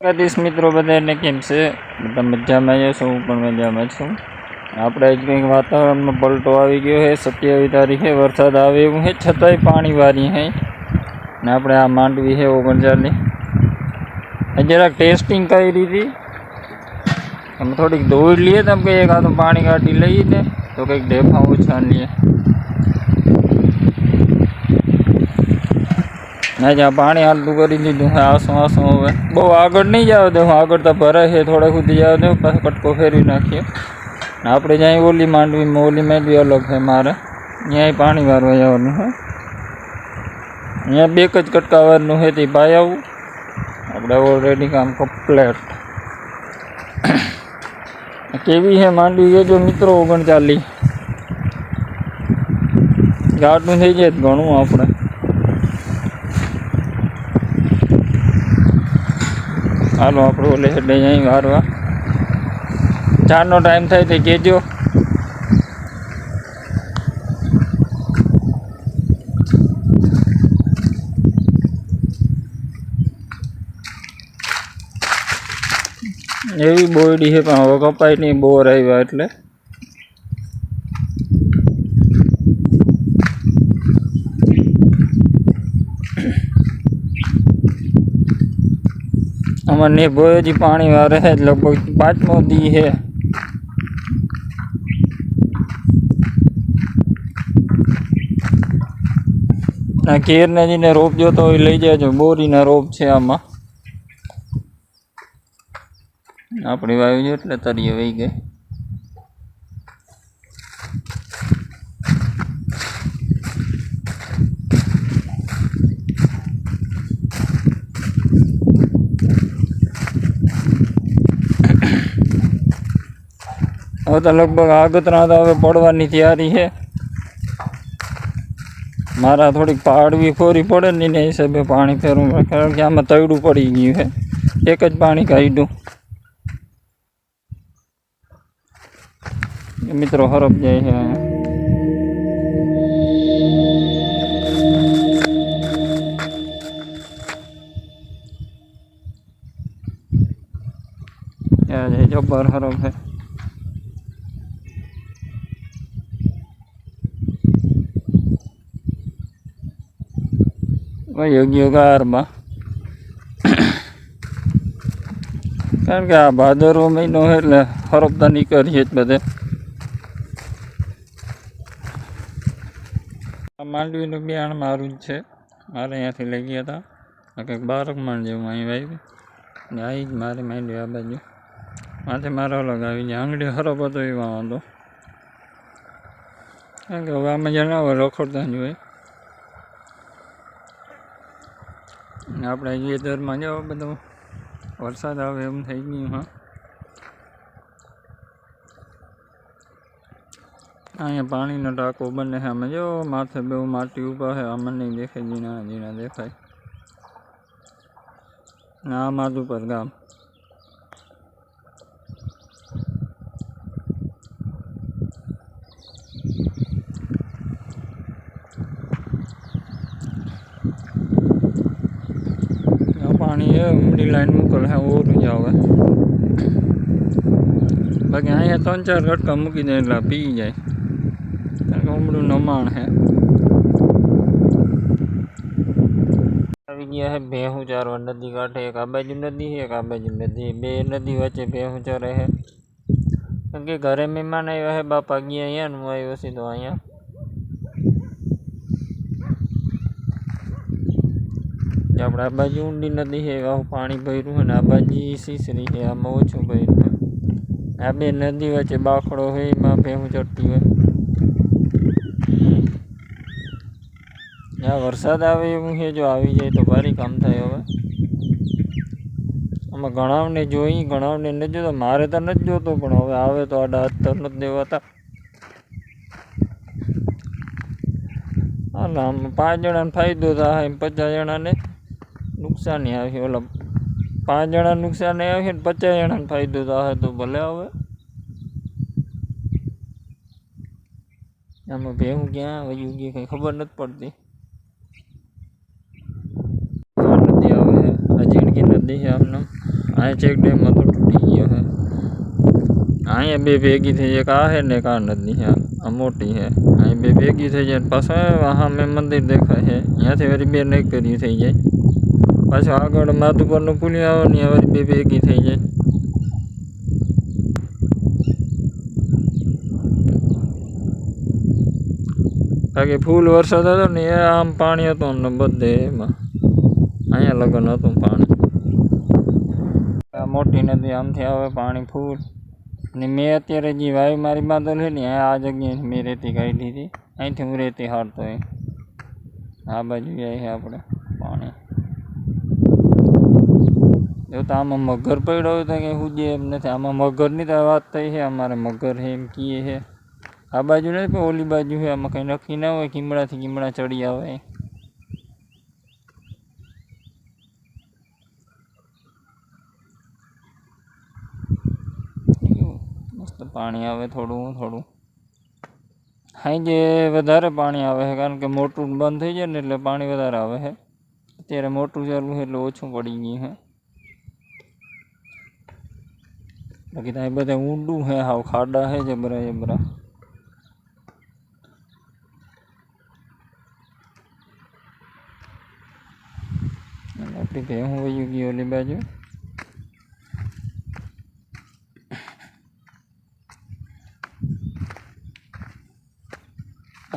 પ્રદેશ મિત્રો બધાને કેમ છે? બધા મજામાં જશો, હું પણ મજામાં છું. આપણે જ કંઈક વાતાવરણમાં પલટો આવી ગયો છે. 27 તારીખે વરસાદ આવે એવું છે, છતાંય પાણી વારી છે. ને આપણે આ માંડવી છે 39 જરાક ટેસ્ટિંગ કરી હતી. અમે થોડીક દોડ લઈએ તો કંઈ એક તો પાણી કાઢી લઈએ ને તો કંઈક ડેફા ઓછા લઈએ. ના જ્યાં પાણી હાલતું કરી દીધું છે. આસો હવે બહુ આગળ નહીં જાવ દે, હું આગળ તો ભરાય છે, થોડા સુધી જાવ દે, પાછો કટકો ફેરવી નાખીએ. ને આપણે જ્યાં ઓલી માંડવી બી અલગ છે મારે, ત્યાંય પાણી વારવા જવાનું છે. અહીંયા બે જ કટકા વારનું છે તે ભાઈ આવું. આપણે ઓલરેડી કામ કમ્પ્લેટ. કેવી છે માંડવી એ જો મિત્રો 39 ગાઢનું થઈ જાય ઘણું આપણે. હાલો આપણે ઓલે હેડે અહીં વારવા. 4નો ટાઈમ થાય તો કહેજો. એવી બોયડી છે પણ હવે કપાય નહીં, બોર આવ્યા એટલે. અમારે બોય હજી પાણી વારે છે, લગભગ 5મો દી છે. આ કેરના જીને રોપ જોતો હોય લઈ જાજો, બોરીના રોપ છે આમાં. આપણી વાયુ છે એટલે તરીએ વહી ગઈ. હવે તો લગભગ આગતરા તો હવે પડવાની તૈયારી છે. મારા થોડીક પાડવી ખોરી પડે ને એના હિસાબે પાણી ફેરવું, કારણ કે આમાં તૈડું પડી ગયું છે. એક જ પાણી કાઢ્યું. મિત્રો હરપ જાય છે અહીંયા જબ્બર હરપ છે. યોગ્ય કારમાં, કારણ કે આ ભાદરવો મહિનો એટલે હરપતા નીકળીએ જ બધે. આ માંડવીનું બિયાણ મારું જ છે, મારે અહીંયાથી લઈ ગયા હતા. આ કંઈક 12 મણ જેવું અહીં વાવી ને આવી જ મારી માંડવી આ બાજુ માથે મારે અલગ આવી જાય. આંગળી હરપ હતો એવા વાંધો, કારણ કે હવે આમાં જણાવો રખડતા જ હોય. આપણે વેધરમાં જાઓ બધો વરસાદ આવે એમ થઈ ગયું. હા, અહીંયા પાણીનો ટાંકો બને છે. અમે જો માથે બહુ માટી ઊભા છે, આમાં નહીં દેખાય, જીણા જીણા દેખાય. આ માધુપર ગામ. પાણી એ ઊંડી લાઈન મોકલે છે, ઓરું જ આવે. બાકી અહીંયા 3-4 કટકા મૂકી દે એટલે પી જાય, કારણ કે ઊંડું નમાણ છે. આવી ગયા છે ભેહું ચારવા નદી કાંઠે. એક આ બાજુ નદી છે, એક આ બાજુ નદી. બે નદી વચ્ચે ભેહું ચારે છે. કેમ કે ઘરે મહેમાન આવ્યા છે, બાપા ગયા અહીંયા, હું આવ્યો સીધો અહીંયા. આપણે આ બાજુ ઊંડી નદી છે, આવું પાણી ભર્યું છે, ને આ બાજુ સીસરી છે, આમાં ઓછું ભર્યું છે. આ બે નદી વચ્ચે બાખડો હોય, એમાં ભેહું ચડતી હોય. આ વરસાદ આવે એવું છે, જો આવી જાય તો ભારી કામ થાય. હવે આમાં ઘણાવને જોઈ, ઘણાવને નથી જોતો. મારે તો નથી જોતો, પણ હવે આવે તો આડા હાથ તો નથી દેવાતા. હાલ આમ 5 જણાને ફાયદો થાય, 50 જણાને નુકસાની આવે. ઓલા 5 જણા નુકસાન આવે ને 50 જણાને ફાયદો થાય તો ભલે. હવે આમાં ભેહું ક્યાં વયું ગઈ કંઈ ખબર નથી પડતી. નદી આવે, આ ઝીણકી નદી છે આમને. આ ચેક ડેમમાં તો તૂટી ગયો છે. અહીંયા બે ભેગી થઈ જાય, એક આ છે ને એક આ નદી છે, આ મોટી છે. અહીં બે ભેગી થઈ જાય પાછું હા મેં મંદિર દેખાય છે, ત્યાંથી વળી બે નઈ કરી થઈ જાય. પાછું આગળ માધુપરનું પુલી આવે ને વળી બે ભેગી થઈ જાય. બાકી ફૂલ વરસાદ હતો ને એ આમ પાણી હતું ને બધે એમાં. અહીંયા લગન હતું પાણી. આ મોટી નદી આમથી આવે પાણી ફૂલ. ને મેં અત્યારે જે વાયુ મારી બાંધેલ છે ને આ જગ્યાએ મેં રેતી કાઢી હતી, અહીંથી હું રેતી હારતો હોય. આ બાજુ જાય છે આપણે પાણી. જો તો આમાં મગર પડ્યો હોય તો કંઈ સુજે એમ નથી. આમાં મગરની તો વાત થઈ છે, અમારે મગર છે એમ કીએ છે. આ બાજુ નથી પણ ઓલી બાજુ છે, આમાં કંઈ નક્કી ના હોય. કીમડાથી કીમડા ચડી આવે. મસ્ત પાણી આવે થોડું થોડું. અહીં જે વધારે પાણી આવે છે કારણ કે મોટું બંધ થઈ જાય ને એટલે પાણી વધારે આવે છે. અત્યારે મોટું ચાલુ છે એટલે ઓછું પડી ગયું છે. બાકી ત્યાં બધા ઊંડું છે, હાવ ખાડા છે જબરા જબરા. મોટી ભેહું વયું ગઈ ઓલી બાજુ.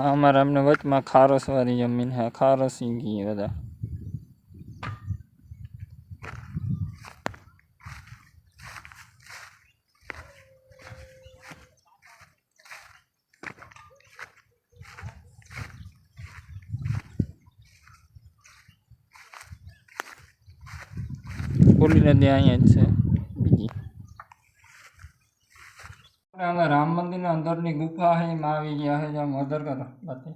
અમારે અમને વચમાં ખારસ વાળી જમીન છે, ખારસ ગઈ બધા. ઓલી નદી અહીંયા જ છે બીજી. અમે રામ મંદિરના અંદરની ગુફા છે એમાં આવી ગયા છે. જ્યાં મધર કરો બાકી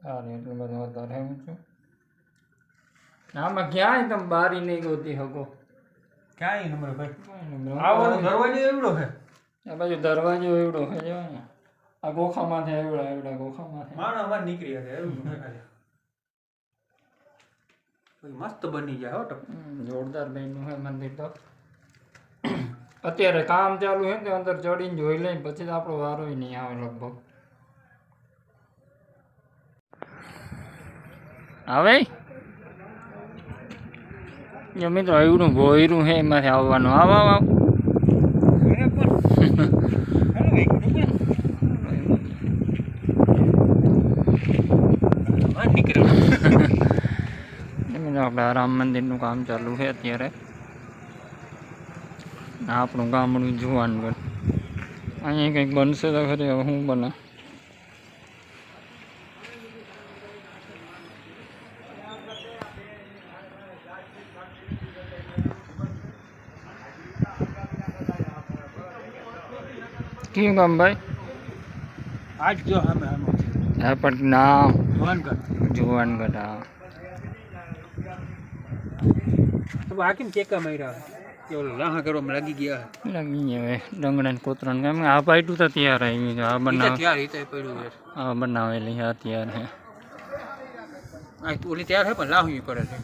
સારું એટલું બધું વધારે એવું છું. આમાં ક્યાંય તમે બારી નહીં ગોતી શકો. ક્યાંય નંબર ભાઈ આવવાનો દરવાજો એવડો છે. આ બાજુ દરવાજો એવડો છે. જો આ ગોખામાંથી એવડા એવડા ગોખામાંથી માણસ અમારે નીકળી હશે એવું ખાલી. મસ્ત બની જાય હો. જોરદાર બન્યું છે મંદિર તો. અત્યારે કામ ચાલુ છે તો અંદર ચડીને જોઈ લઈને પછી તો આપણો વારો નહીં આવે લગભગ. આવે જો મિત્રો એવડું ભોયરું છે એમાંથી આવવાનું. આવ આવ આવ આપણે રામ મંદિરનું કામ ચાલુ છે અત્યારે. આપણું ગામડું જુવાનગઢ. અહીંયા કંઈક બનશે તો ખરી. હવે શું બને? કયું ગામ ભાઈ? આજ જો અમે હા પણ નામ જુવાનગઢ. જુવાનગઢ. હા તો આ કેમ ચેકા માર્યા કેવલ લાહા કરવામાં લાગી ગયા લાગી હવે ડંગડા ને કોતરા કેમ આ પાઇટું તો તૈયાર આવી ગયું. આ બનાવ તૈયાર રીતે પડ્યું છે. હા બનાવેલી છે તૈયાર છે. આ ઓલી તૈયાર છે પણ લાહું કરે છે.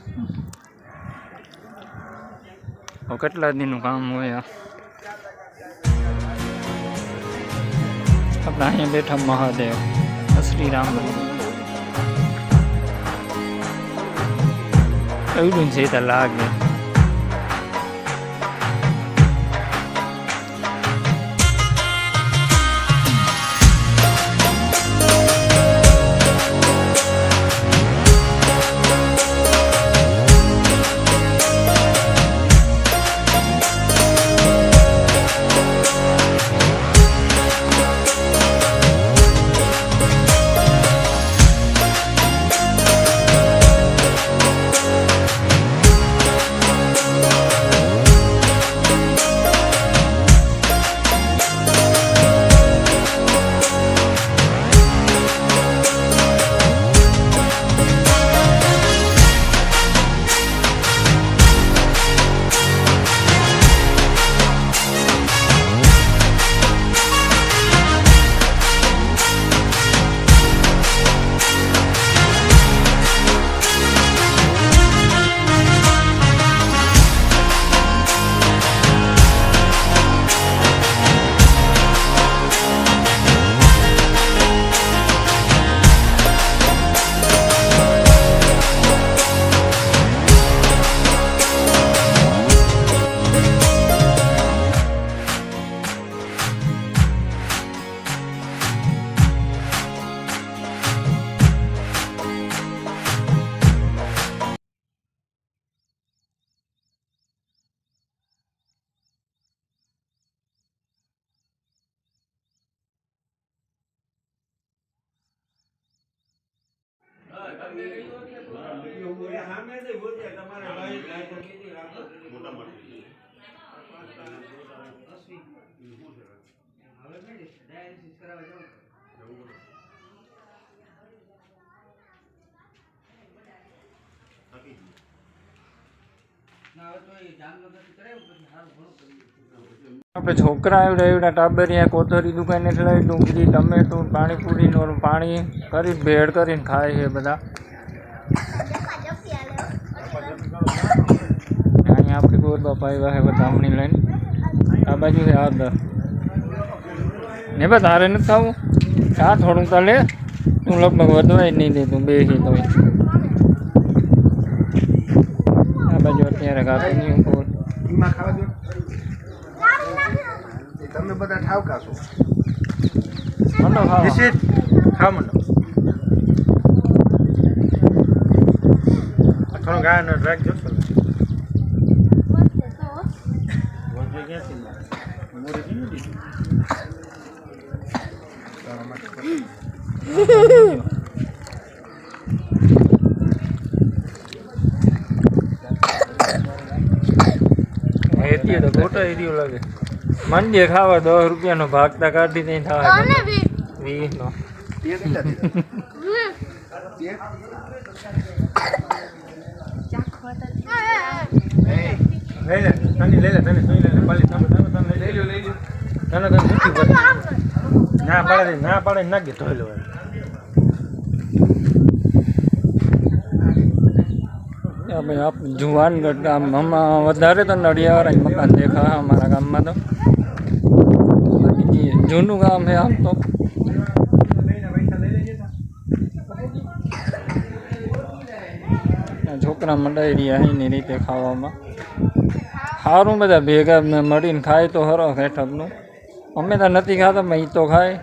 હવે કેટલા દિનનું કામ હોય. આપણે અહીંયા બેઠા મહાદેવ શ્રી રામ એવડું છે તો લાગે. આપણે છોકરા એવડા ટાબરિયા કોથળી દુકાને લઈ ડુંગળી ટમેટું પાણીપુરીનું પાણી કરી ભેળ કરીને ખાય છે બધા. અહીંયા આપણી ગોર બાપા આવ્યા છે બધામણી લઈને. આ બાજુ છે આદર ને બસ તારે નથી ખાવું આ થોડું તો લે તું લગભગ વધવાય નહીં દે તું બેસી તો આ બાજુ અત્યારે ખાતું નહીં બોલ તમે બધા ઠાવકા છો મંડો ખાવા ખા મંડો થોડો ગાયનો રાખજો તો ખોટા એરિયો લાગે મંડીએ ખાવા 10 રૂપિયાનો ભાગતા કાઢી નહીં થાય 20 નો ના પાડે નાખી ધોઈ લો જુવાનગઢ ગામમાં વધારે તો નડિયાવાળા મકાન દેખા અમારા ગામમાં તો જૂનું ગામ છે આમ તો છોકરા મંડાઈ રહ્યા એની રીતે ખાવામાં સારું બધા ભેગા મળીને ખાય તો ખરો ખેઠકનું અમે તો નથી ખાતા પણ એ તો ખાય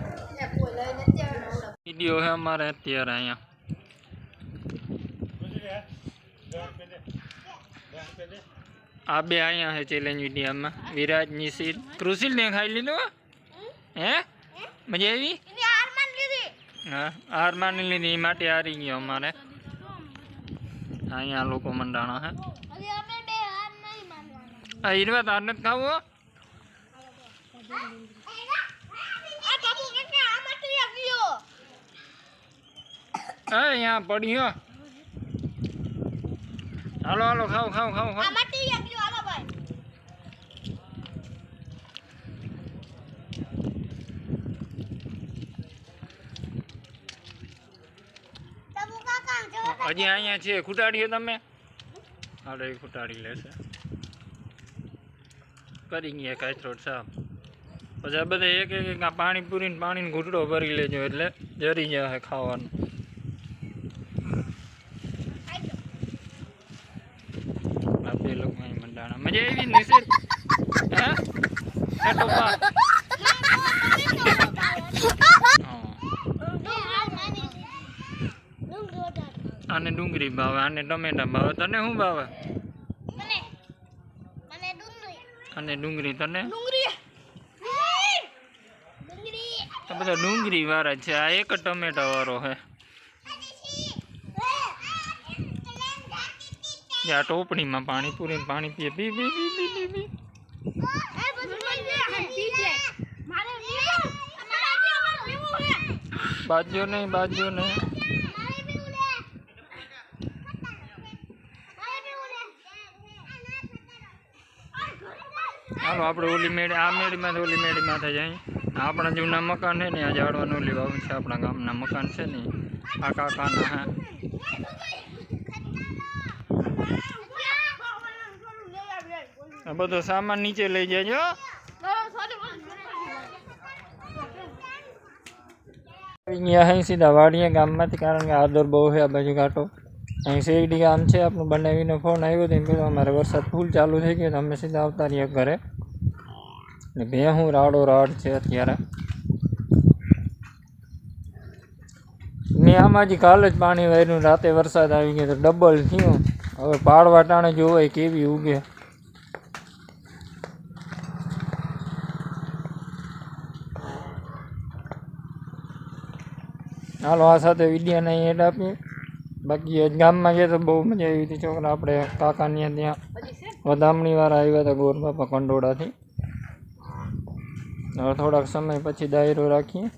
વિડીયો છે અમારે અત્યારે અહીંયા આ બે અહીંયા છે ચેલેન્જ વિડીયોમાં વિરાજની સીટ કૃષિલ ને ખાઈ લીધું હે મજા આવી હા હાર માની લીધી એ માટે હારી ગયો અમારે અહીંયા લોકો મંડાણા હે આ હીરવા તાર નથી ખાવું અહીંયા પડ્યો હાલો હાલો ખાવ ખાવ ખાવ ખાવ હજી અહીંયા છે ખૂટાડીએ તમે હાલો એ ખૂટાડી લેશે કરી ગયા કાચરોટ સાફ પછી આ બધા એક એક પાણી પૂરીને પાણીનો ઘૂંટડો ભરી લેજો એટલે જરી જાય ખાવાનું આ બે લોકો અહીં મંડાણા મજા આવી નિશિત હા આને ડુંગળી ભાવે આને ટમેટા ભાવે તને શું ભાવે અને ડુંગળી તને તો બધા ડુંગળી વાળા છે આ એક ટમેટા વાળો છે આ ટોપણીમાં પાણી પૂરીને પાણી પીએ પી પી પી પી પી પી બાજ્યો નહીં બાજ્યો નહીં હાલો આપણે ઓલી મેળી આ મેળીમાં ઓલી મેળીમાં થઈ જાય આપણા જૂના મકાન છે ને આ ઝાડવાનું ઓલી વાવું છે આપણા ગામના મકાન છે ને આ કાકાના હા આ બધો સામાન નીચે લઈ જજો અહીં સીધા વાડીએ ગામમાંથી કારણ કે આદર બહુ છે આ બાજુ ઘાટો અહીં શેરડી ગામ છે આપણું બનાવીને ફોન આવ્યો તો એમ કીધું અમારે વરસાદ ફૂલ ચાલુ થઈ ગયો તો અમે સીધા આવતા રહીએ ઘરે ને બે હું રાડો રાડ છે અત્યારે મેં આમાં હજી કાલે જ પાણી વાર્યું રાતે વરસાદ આવી ગયો તો ડબલ થયું હવે પાડવા ટાણે જોવાય કેવી ઉગે હાલો આ સાથે વિડીયોને એડ આપીએ બાકી આજ ગામમાં ગયા તો બહુ મજા આવી હતી છોકરા. આપણે કાકાની ત્યાં વધામણીવાળા આવ્યા હતા ગોર બાપા કંડોળાથી. હવે થોડાક સમય પછી દાયરો રાખીએ.